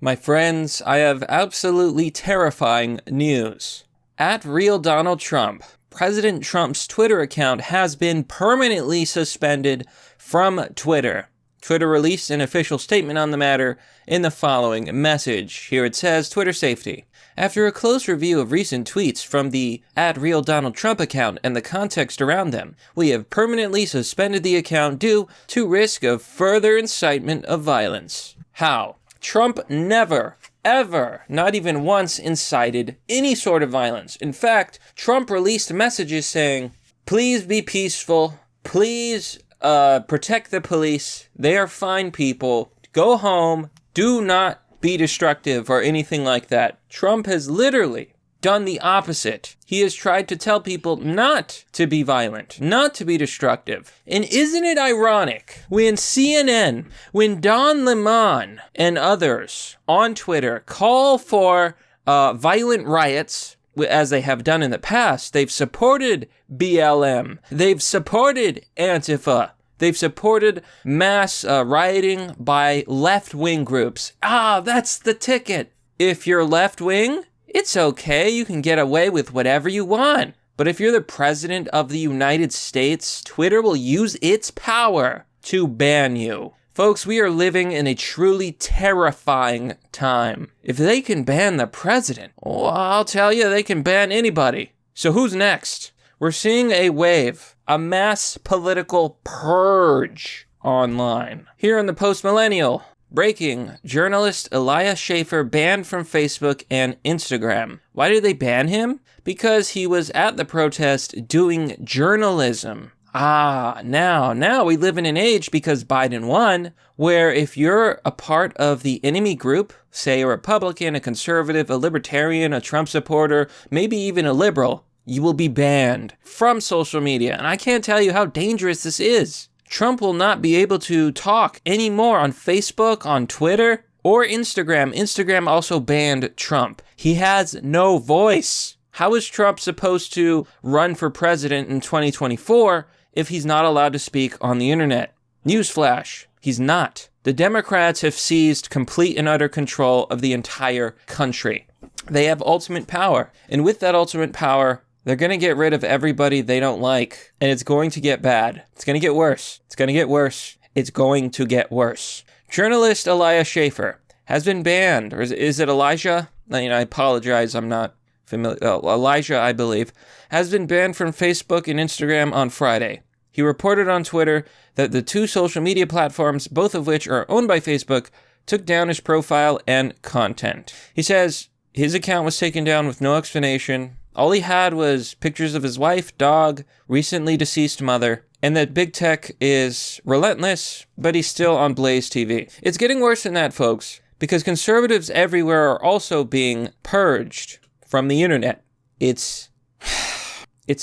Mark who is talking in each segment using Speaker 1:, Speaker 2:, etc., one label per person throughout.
Speaker 1: My friends, I have absolutely terrifying news. At Real Donald Trump, President Trump's Twitter account has been permanently suspended from Twitter. Twitter released an official statement on the matter in the following message. Here it says, Twitter safety. After a close review of recent tweets from the @RealDonaldTrump account and the context around them, we have permanently suspended the account due to risk of further incitement of violence. How? Trump never, ever, not even once incited any sort of violence. In fact, Trump released messages saying, please be peaceful, please protect the police, they are fine people, go home, do not be destructive or anything like that. Trump has literally done the opposite. He has tried to tell people not to be violent, not to be destructive. And isn't it ironic when CNN, when Don Lemon and others on Twitter call for violent riots, as they have done in the past, they've supported BLM, they've supported Antifa, they've supported mass rioting by left-wing groups. That's the ticket. If you're left-wing, it's okay, you can get away with whatever you want. But if you're the president of the United States, Twitter will use its power to ban you. Folks, we are living in a truly terrifying time. If they can ban the president, well, I'll tell you, they can ban anybody. So who's next? We're seeing a wave, a mass political purge online. Here in the post-millennial, breaking, journalist Elias Schaefer banned from Facebook and Instagram. Why did they ban him? Because he was at the protest doing journalism. Now we live in an age, because Biden won, where if you're a part of the enemy group, say a Republican, a conservative, a libertarian, a Trump supporter, maybe even a liberal, you will be banned from social media. And I can't tell you how dangerous this is. Trump will not be able to talk anymore on Facebook, on Twitter, or Instagram. Instagram also banned Trump. He has no voice. How is Trump supposed to run for president in 2024 if he's not allowed to speak on the internet? Newsflash, he's not. The Democrats have seized complete and utter control of the entire country. They have ultimate power. And with that ultimate power, they're going to get rid of everybody they don't like, and it's going to get bad. It's going to get worse. It's going to get worse. It's going to get worse. Journalist Elias Schaefer has been banned, or is it Elijah? I apologize, I'm not familiar. Elijah, I believe, has been banned from Facebook and Instagram on Friday. He reported on Twitter that the two social media platforms, both of which are owned by Facebook, took down his profile and content. He says his account was taken down with no explanation. All he had was pictures of his wife, dog, recently deceased mother, and that big tech is relentless, but he's still on Blaze TV. It's getting worse than that, folks, because conservatives everywhere are also being purged from the internet. It's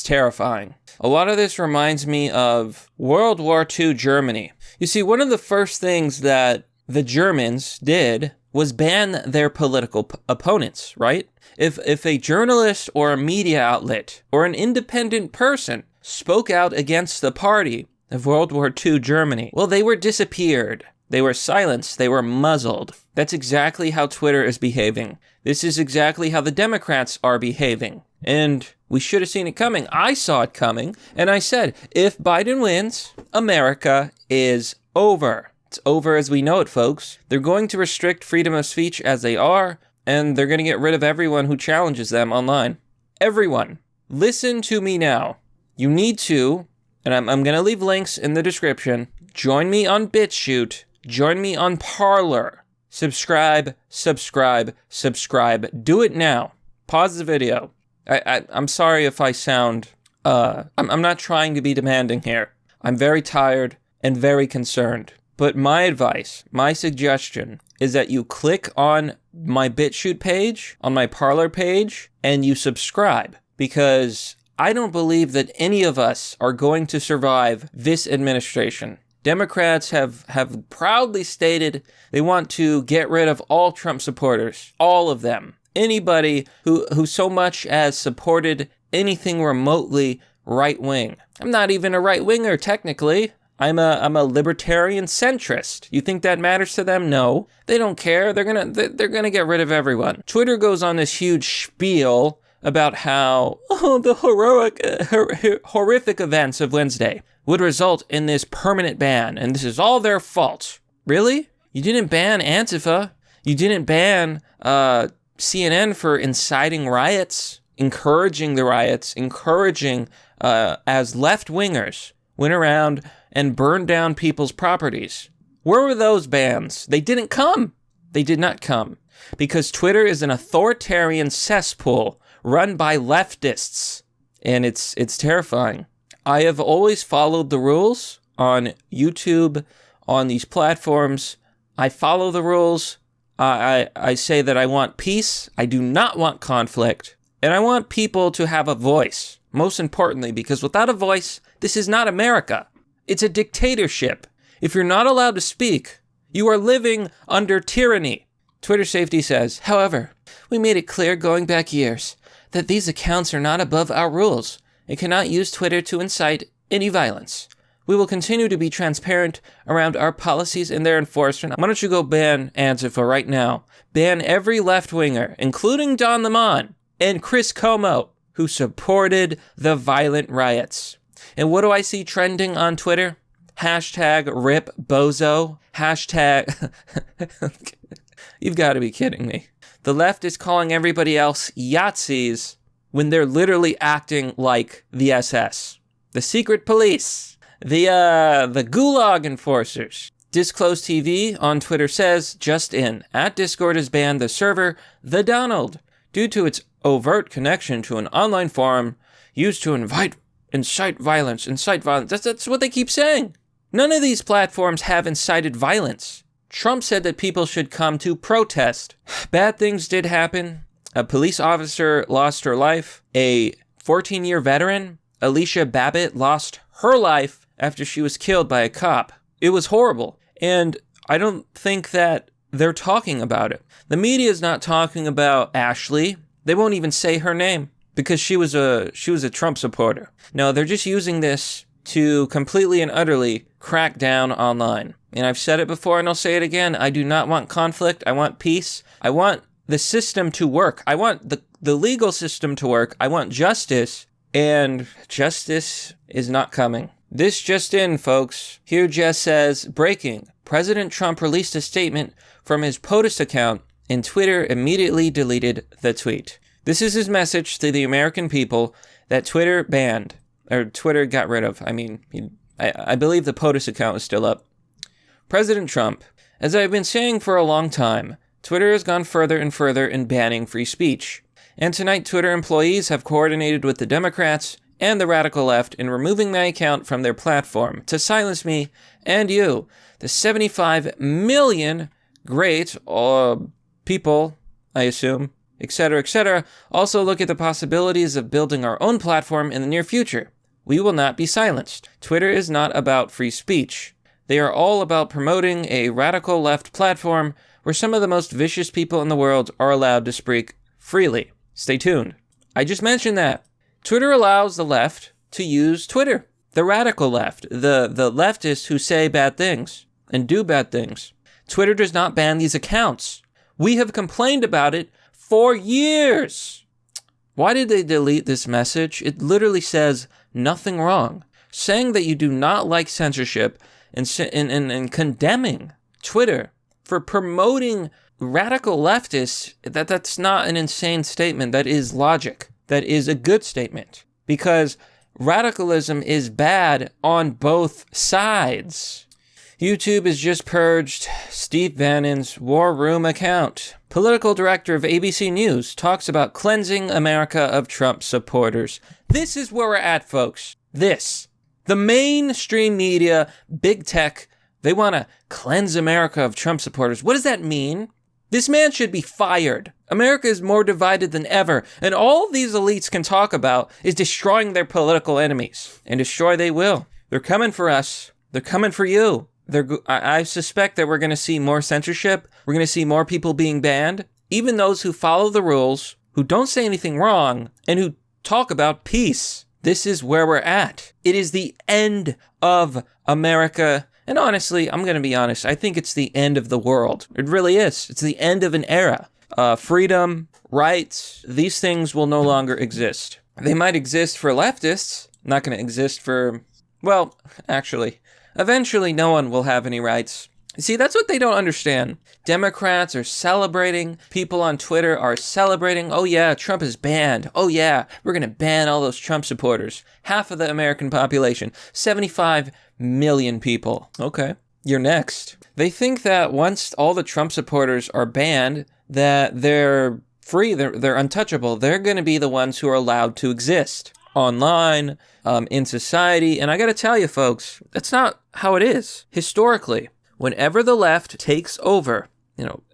Speaker 1: terrifying. A lot of this reminds me of World War II Germany. You see, one of the first things that the Germans did was ban their political opponents, right? If a journalist or a media outlet or an independent person spoke out against the party of World War II Germany, well, they were disappeared. They were silenced. They were muzzled. That's exactly how Twitter is behaving. This is exactly how the Democrats are behaving. And we should have seen it coming. I saw it coming, and I said, if Biden wins, America is over. It's over as we know it, folks. They're going to restrict freedom of speech as they are, and they're going to get rid of everyone who challenges them online. Everyone. Listen to me now. You need to, and I'm going to leave links in the description, join me on BitChute, join me on Parler. Subscribe. Do it now. Pause the video. I'm sorry if I sound, I'm not trying to be demanding here. I'm very tired and very concerned. But my advice, my suggestion, is that you click on my BitChute page, on my Parler page, and you subscribe. Because I don't believe that any of us are going to survive this administration. Democrats have proudly stated they want to get rid of all Trump supporters. All of them. Anybody who so much as supported anything remotely right-wing. I'm not even a right-winger, technically. I'm a libertarian centrist. You think that matters to them? No, they don't care. They're gonna get rid of everyone. Twitter goes on this huge spiel about how the horrific events of Wednesday would result in this permanent ban, and this is all their fault. Really? You didn't ban Antifa. You didn't ban CNN for inciting riots, encouraging the riots, encouraging as left-wingers went around and burned down people's properties. Where were those bans? They didn't come. They did not come. Because Twitter is an authoritarian cesspool run by leftists. And it's terrifying. I have always followed the rules on YouTube, on these platforms. I follow the rules. I say that I want peace. I do not want conflict. And I want people to have a voice. Most importantly, because without a voice, this is not America. It's a dictatorship. If you're not allowed to speak, you are living under tyranny. Twitter Safety says, however, we made it clear going back years that these accounts are not above our rules and cannot use Twitter to incite any violence. We will continue to be transparent around our policies and their enforcement. Why don't you go ban Antifa right now? Ban every left-winger, including Don Lemon and Chris Como, who supported the violent riots. And what do I see trending on Twitter? Hashtag RIP Bozo. Hashtag... You've got to be kidding me. The left is calling everybody else Yahtzees when they're literally acting like the SS. The secret police. The Gulag enforcers. Disclose TV on Twitter says, just in, @Discord has banned the server The Donald due to its overt connection to an online forum used to incite violence. That's what they keep saying. None of these platforms have incited violence. Trump said that people should come to protest. Bad things did happen. A police officer lost her life. A 14-year veteran, Alicia Babbitt, lost her life after she was killed by a cop. It was horrible. And I don't think that they're talking about it. The media is not talking about Ashley. They won't even say her name because she was a Trump supporter. No, they're just using this to completely and utterly crack down online. And I've said it before and I'll say it again. I do not want conflict. I want peace. I want the system to work. I want the legal system to work. I want justice. And justice is not coming. This just in, folks. Here Jess says, breaking. President Trump released a statement from his POTUS account and Twitter immediately deleted the tweet. This is his message to the American people that Twitter banned, or Twitter got rid of. I mean, I believe the POTUS account is still up. President Trump, as I've been saying for a long time, Twitter has gone further and further in banning free speech. And tonight, Twitter employees have coordinated with the Democrats and the radical left in removing my account from their platform to silence me and you, the 75 million great people, I assume, etc., etc., also look at the possibilities of building our own platform in the near future. We will not be silenced. Twitter is not about free speech. They are all about promoting a radical left platform where some of the most vicious people in the world are allowed to speak freely. Stay tuned. I just mentioned that. Twitter allows the left to use Twitter. The radical left. The leftists who say bad things and do bad things. Twitter does not ban these accounts. We have complained about it for years. Why did they delete this message? It literally says nothing wrong. Saying that you do not like censorship and condemning Twitter for promoting radical leftists, that's not an insane statement. That is logic. That is a good statement. Because radicalism is bad on both sides. YouTube has just purged Steve Bannon's War Room account. Political director of ABC News talks about cleansing America of Trump supporters. This is where we're at, folks. This. The mainstream media, big tech, they want to cleanse America of Trump supporters. What does that mean? This man should be fired. America is more divided than ever, and all these elites can talk about is destroying their political enemies. And destroy they will. They're coming for us. They're coming for you. I suspect that we're going to see more censorship. We're going to see more people being banned. Even those who follow the rules, who don't say anything wrong, and who talk about peace. This is where we're at. It is the end of America. And honestly, I'm going to be honest, I think it's the end of the world. It really is. It's the end of an era. Freedom, rights, these things will no longer exist. They might exist for leftists, not going to exist for, well, actually, eventually no one will have any rights. See, that's what they don't understand. Democrats are celebrating. People on Twitter are celebrating. Oh yeah, Trump is banned. Oh yeah, we're going to ban all those Trump supporters. Half of the American population. 75 million people. Okay, you're next. They think that once all the Trump supporters are banned, that they're free, they're untouchable. They're going to be the ones who are allowed to exist online, in society. And I got to tell you, folks, that's not how it is. Historically, whenever the left takes over,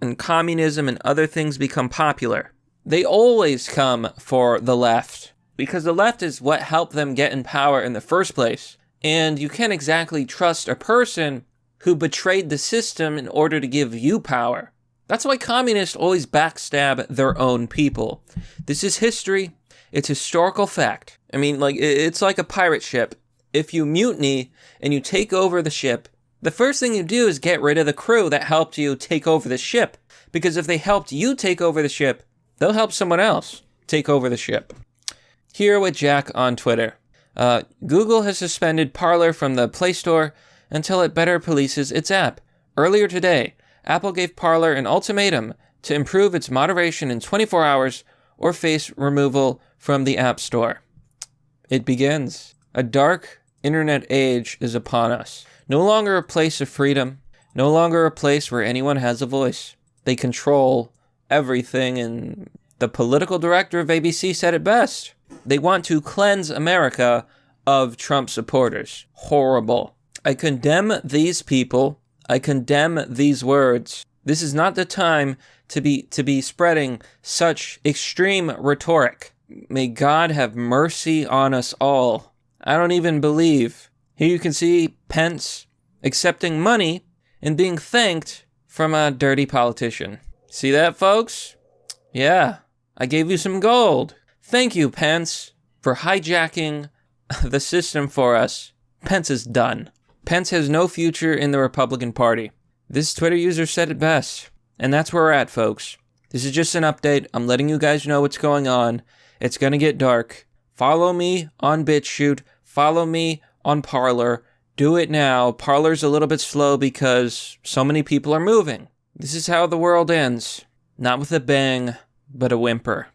Speaker 1: and communism and other things become popular, they always come for the left because the left is what helped them get in power in the first place. And you can't exactly trust a person who betrayed the system in order to give you power. That's why communists always backstab their own people. This is history. It's historical fact. I mean, it's like a pirate ship. If you mutiny and you take over the ship, the first thing you do is get rid of the crew that helped you take over the ship. Because if they helped you take over the ship, they'll help someone else take over the ship. Here with Jack on Twitter. Google has suspended Parler from the Play Store until it better polices its app. Earlier today, Apple gave Parler an ultimatum to improve its moderation in 24 hours or face removal from the App Store. It begins. A dark internet age is upon us. No longer a place of freedom, no longer a place where anyone has a voice. They control everything, and the political director of ABC said it best. They want to cleanse America of Trump supporters. Horrible. I condemn these people. I condemn these words. This is not the time to be spreading such extreme rhetoric. May God have mercy on us all. I don't even believe. Here you can see Pence accepting money and being thanked from a dirty politician. See that, folks? Yeah, I gave you some gold. Thank you, Pence, for hijacking the system for us. Pence is done. Pence has no future in the Republican Party. This Twitter user said it best. And that's where we're at, folks. This is just an update. I'm letting you guys know what's going on. It's going to get dark. Follow me on BitChute. Follow me on Parler. Do it now. Parler's a little bit slow because so many people are moving. This is how the world ends. Not with a bang, but a whimper.